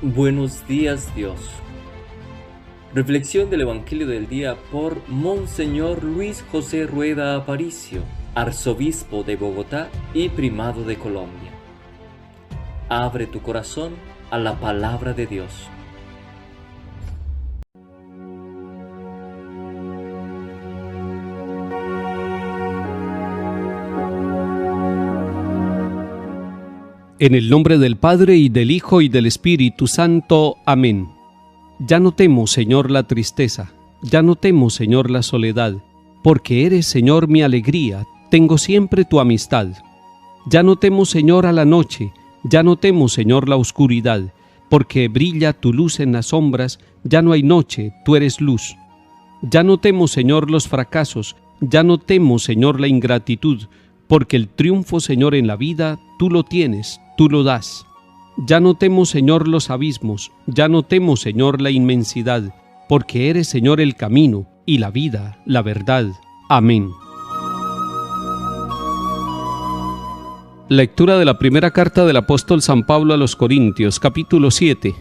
Buenos días, Dios. Reflexión del Evangelio del día por Monseñor Luis José Rueda Aparicio, arzobispo de Bogotá y primado de Colombia. Abre tu corazón a la palabra de Dios. En el nombre del Padre, y del Hijo, y del Espíritu Santo. Amén. Ya no temo, Señor, la tristeza, ya no temo, Señor, la soledad, porque eres, Señor, mi alegría, tengo siempre tu amistad. Ya no temo, Señor, a la noche, ya no temo, Señor, la oscuridad, porque brilla tu luz en las sombras, ya no hay noche, tú eres luz. Ya no temo, Señor, los fracasos, ya no temo, Señor, la ingratitud, porque el triunfo, Señor, en la vida, tú lo tienes, tú lo das. Ya no temo, Señor, los abismos, ya no temo, Señor, la inmensidad, porque eres, Señor, el camino y la vida, la verdad. Amén. Lectura de la primera carta del apóstol San Pablo a los Corintios, capítulo 7.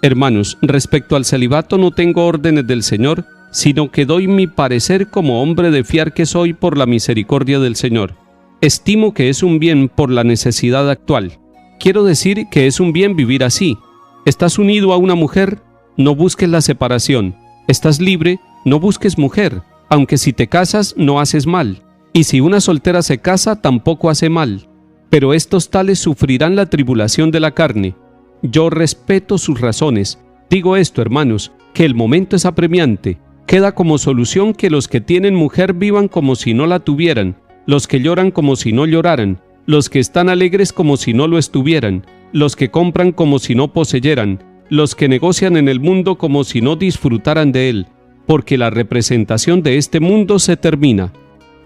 Hermanos, respecto al celibato no tengo órdenes del Señor, sino que doy mi parecer como hombre de fiar que soy por la misericordia del Señor. Estimo que es un bien por la necesidad actual. Quiero decir que es un bien vivir así. Estás unido a una mujer, no busques la separación. Estás libre, no busques mujer, aunque si te casas no haces mal. Y si una soltera se casa, tampoco hace mal. Pero estos tales sufrirán la tribulación de la carne. Yo respeto sus razones. Digo esto, hermanos, que el momento es apremiante. Queda como solución que los que tienen mujer vivan como si no la tuvieran, los que lloran como si no lloraran, los que están alegres como si no lo estuvieran, los que compran como si no poseyeran, los que negocian en el mundo como si no disfrutaran de él, porque la representación de este mundo se termina.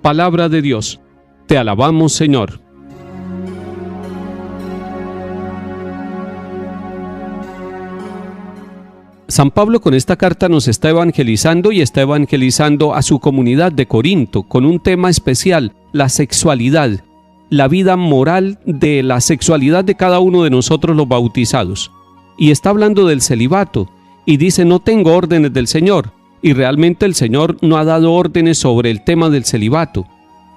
Palabra de Dios. Te alabamos, Señor. San Pablo con esta carta nos está evangelizando y está evangelizando a su comunidad de Corinto con un tema especial, la sexualidad, la vida moral de la sexualidad de cada uno de nosotros los bautizados. Y está hablando del celibato y dice: no tengo órdenes del Señor, y realmente el Señor no ha dado órdenes sobre el tema del celibato.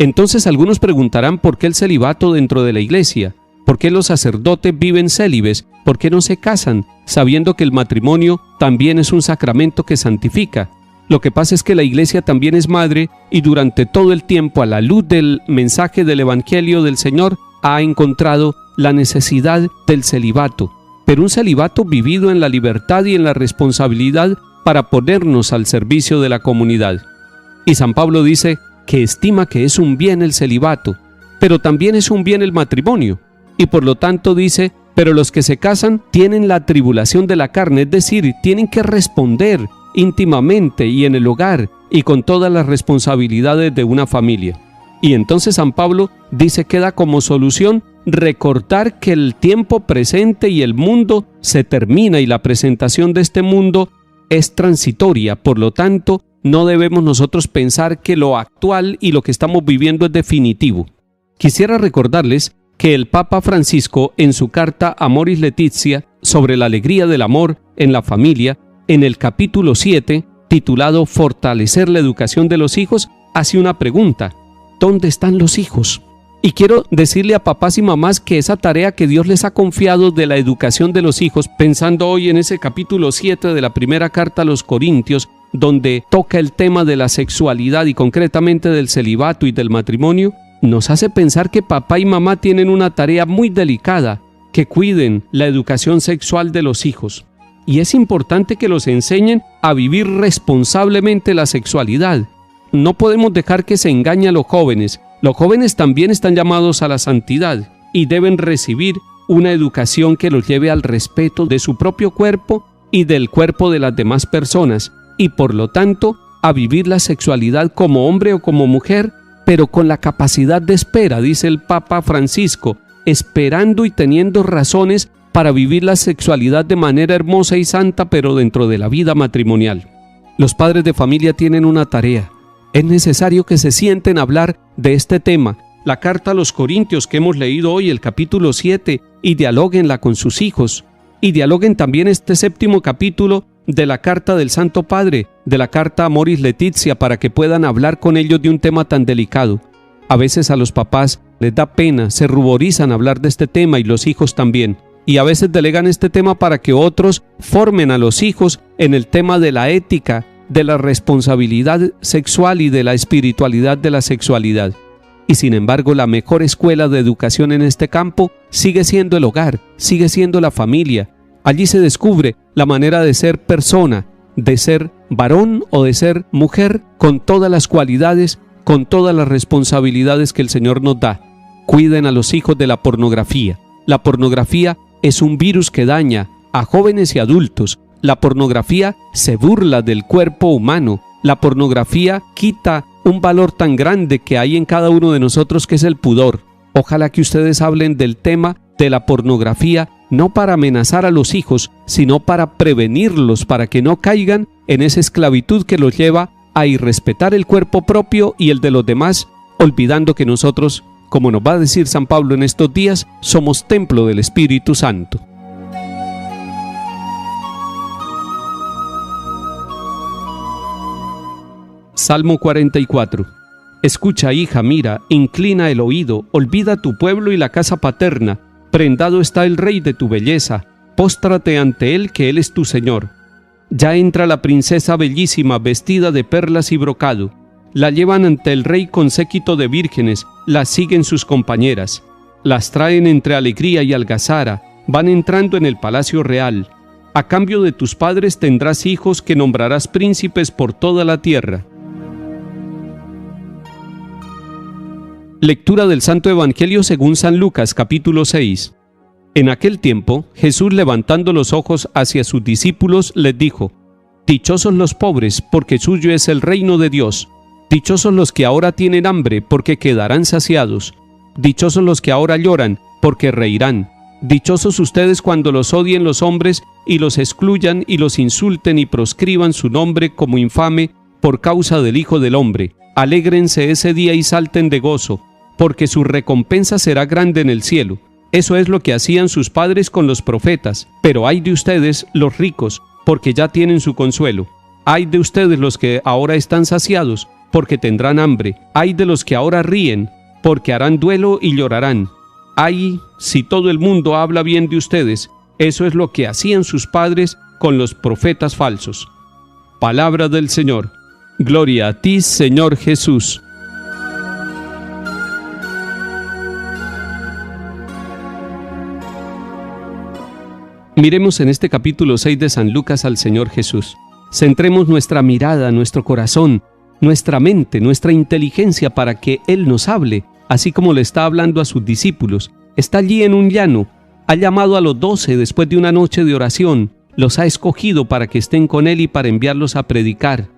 Entonces algunos preguntarán por qué el celibato dentro de la iglesia. ¿Por qué los sacerdotes viven célibes? ¿Por qué no se casan, sabiendo que el matrimonio también es un sacramento que santifica? Lo que pasa es que la iglesia también es madre y durante todo el tiempo, a la luz del mensaje del Evangelio del Señor, ha encontrado la necesidad del celibato. Pero un celibato vivido en la libertad y en la responsabilidad para ponernos al servicio de la comunidad. Y San Pablo dice que estima que es un bien el celibato, pero también es un bien el matrimonio. Y por lo tanto dice: pero los que se casan tienen la tribulación de la carne, es decir, tienen que responder íntimamente y en el hogar y con todas las responsabilidades de una familia. Y entonces San Pablo dice que da como solución recordar que el tiempo presente y el mundo se termina y la presentación de este mundo es transitoria. Por lo tanto, no debemos nosotros pensar que lo actual y lo que estamos viviendo es definitivo. Quisiera recordarles que el Papa Francisco, en su carta Amoris Laetitia sobre la alegría del amor en la familia, en el capítulo 7, titulado Fortalecer la educación de los hijos, hace una pregunta: ¿dónde están los hijos? Y quiero decirle a papás y mamás que esa tarea que Dios les ha confiado de la educación de los hijos, pensando hoy en ese capítulo 7 de la primera carta a los Corintios, donde toca el tema de la sexualidad y concretamente del celibato y del matrimonio, nos hace pensar que papá y mamá tienen una tarea muy delicada, que cuiden la educación sexual de los hijos. Y es importante que los enseñen a vivir responsablemente la sexualidad. No podemos dejar que se engañe a los jóvenes. Los jóvenes también están llamados a la santidad y deben recibir una educación que los lleve al respeto de su propio cuerpo y del cuerpo de las demás personas, y por lo tanto a vivir la sexualidad como hombre o como mujer, pero con la capacidad de espera, dice el Papa Francisco, esperando y teniendo razones para vivir la sexualidad de manera hermosa y santa, pero dentro de la vida matrimonial. Los padres de familia tienen una tarea. Es necesario que se sienten a hablar de este tema, la carta a los Corintios que hemos leído hoy, el capítulo 7, y dialóguenla con sus hijos. y dialoguen también este 7º capítulo de la carta del Santo Padre, de la carta Amoris Laetitia, para que puedan hablar con ellos de un tema tan delicado. A veces a los papás les da pena, se ruborizan hablar de este tema y los hijos también. Y a veces delegan este tema para que otros formen a los hijos en el tema de la ética, de la responsabilidad sexual y de la espiritualidad de la sexualidad. Y sin embargo, la mejor escuela de educación en este campo sigue siendo el hogar, sigue siendo la familia. Allí se descubre la manera de ser persona, de ser varón o de ser mujer, con todas las cualidades, con todas las responsabilidades que el Señor nos da. Cuiden a los hijos de la pornografía. La pornografía es un virus que daña a jóvenes y adultos. La pornografía se burla del cuerpo humano. La pornografía quita un valor tan grande que hay en cada uno de nosotros, que es el pudor. Ojalá que ustedes hablen del tema de la pornografía, no para amenazar a los hijos, sino para prevenirlos, para que no caigan en esa esclavitud que los lleva a irrespetar el cuerpo propio y el de los demás, olvidando que nosotros, como nos va a decir San Pablo en estos días, somos templo del Espíritu Santo. Salmo 44. Escucha, hija, mira, inclina el oído, olvida tu pueblo y la casa paterna. Prendado está el rey de tu belleza, póstrate ante él, que él es tu Señor. Ya entra la princesa bellísima, vestida de perlas y brocado. La llevan ante el rey con séquito de vírgenes, la siguen sus compañeras. Las traen entre alegría y algazara, van entrando en el palacio real. A cambio de tus padres tendrás hijos que nombrarás príncipes por toda la tierra. Lectura del Santo Evangelio según San Lucas, capítulo 6. En aquel tiempo, Jesús, levantando los ojos hacia sus discípulos, les dijo: Dichosos los pobres, porque suyo es el reino de Dios. Dichosos los que ahora tienen hambre, porque quedarán saciados. Dichosos los que ahora lloran, porque reirán. Dichosos ustedes cuando los odien los hombres y los excluyan y los insulten y proscriban su nombre como infame por causa del Hijo del Hombre. Alégrense ese día y salten de gozo, porque su recompensa será grande en el cielo. Eso es lo que hacían sus padres con los profetas. Pero ay de ustedes, los ricos, porque ya tienen su consuelo. Ay de ustedes los que ahora están saciados, porque tendrán hambre. Ay de los que ahora ríen, porque harán duelo y llorarán. Ay, si todo el mundo habla bien de ustedes. Eso es lo que hacían sus padres con los profetas falsos. Palabra del Señor. Gloria a ti, Señor Jesús. Miremos en este capítulo 6 de San Lucas al Señor Jesús. Centremos nuestra mirada, nuestro corazón, nuestra mente, nuestra inteligencia para que Él nos hable, así como le está hablando a sus discípulos. Está allí en un llano, ha llamado a los 12 después de una noche de oración, los ha escogido para que estén con Él y para enviarlos a predicar.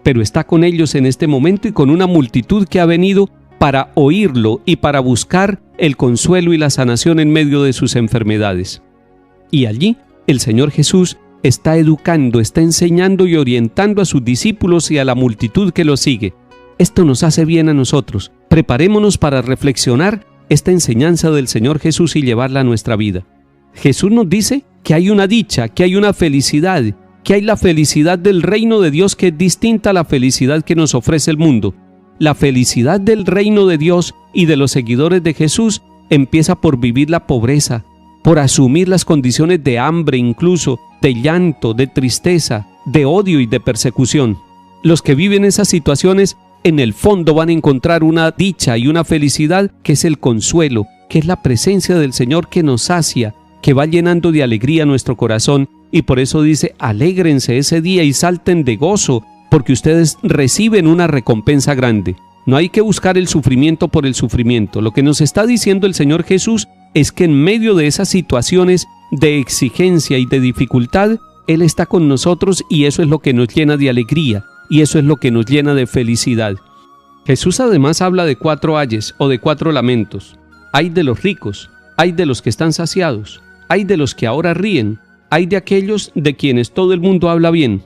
Pero está con ellos en este momento y con una multitud que ha venido para oírlo y para buscar el consuelo y la sanación en medio de sus enfermedades. Y allí el Señor Jesús está educando, está enseñando y orientando a sus discípulos y a la multitud que lo sigue. Esto nos hace bien a nosotros. Preparémonos para reflexionar esta enseñanza del Señor Jesús y llevarla a nuestra vida. Jesús nos dice que hay una dicha, que hay una felicidad, que hay la felicidad del reino de Dios que es distinta a la felicidad que nos ofrece el mundo. La felicidad del reino de Dios y de los seguidores de Jesús empieza por vivir la pobreza, por asumir las condiciones de hambre, incluso de llanto, de tristeza, de odio y de persecución. Los que viven esas situaciones en el fondo van a encontrar una dicha y una felicidad que es el consuelo, que es la presencia del Señor que nos sacia, que va llenando de alegría nuestro corazón, y por eso dice: alégrense ese día y salten de gozo, porque ustedes reciben una recompensa grande. No hay que buscar el sufrimiento por el sufrimiento. Lo que nos está diciendo el Señor Jesús es que en medio de esas situaciones de exigencia y de dificultad, Él está con nosotros y eso es lo que nos llena de alegría y eso es lo que nos llena de felicidad. Jesús además habla de 4 ayes o de 4 lamentos. Hay de los ricos, hay de los que están saciados, hay de los que ahora ríen, hay de aquellos de quienes todo el mundo habla bien.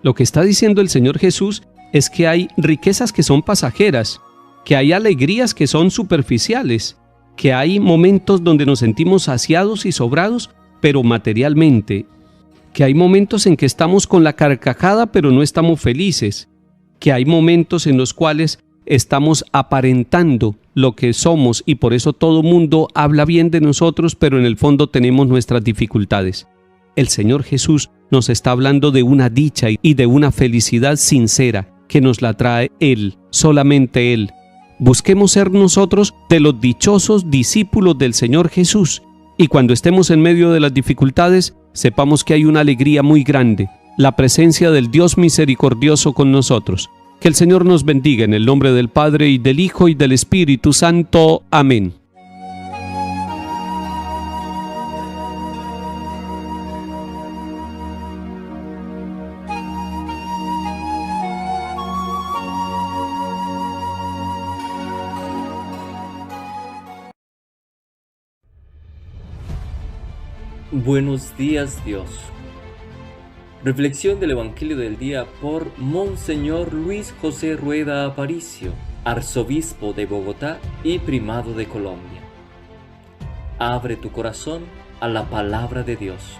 Lo que está diciendo el Señor Jesús es que hay riquezas que son pasajeras, que hay alegrías que son superficiales, que hay momentos donde nos sentimos saciados y sobrados, pero materialmente, que hay momentos en que estamos con la carcajada pero no estamos felices, que hay momentos en los cuales estamos aparentando lo que somos y por eso todo mundo habla bien de nosotros, pero en el fondo tenemos nuestras dificultades. El Señor Jesús nos está hablando de una dicha y de una felicidad sincera que nos la trae Él, solamente Él. Busquemos ser nosotros de los dichosos discípulos del Señor Jesús y cuando estemos en medio de las dificultades, sepamos que hay una alegría muy grande, la presencia del Dios misericordioso con nosotros. Que el Señor nos bendiga en el nombre del Padre y del Hijo y del Espíritu Santo. Amén. Buenos días, Dios. Reflexión del Evangelio del día por Monseñor Luis José Rueda Aparicio, arzobispo de Bogotá y primado de Colombia. Abre tu corazón a la palabra de Dios.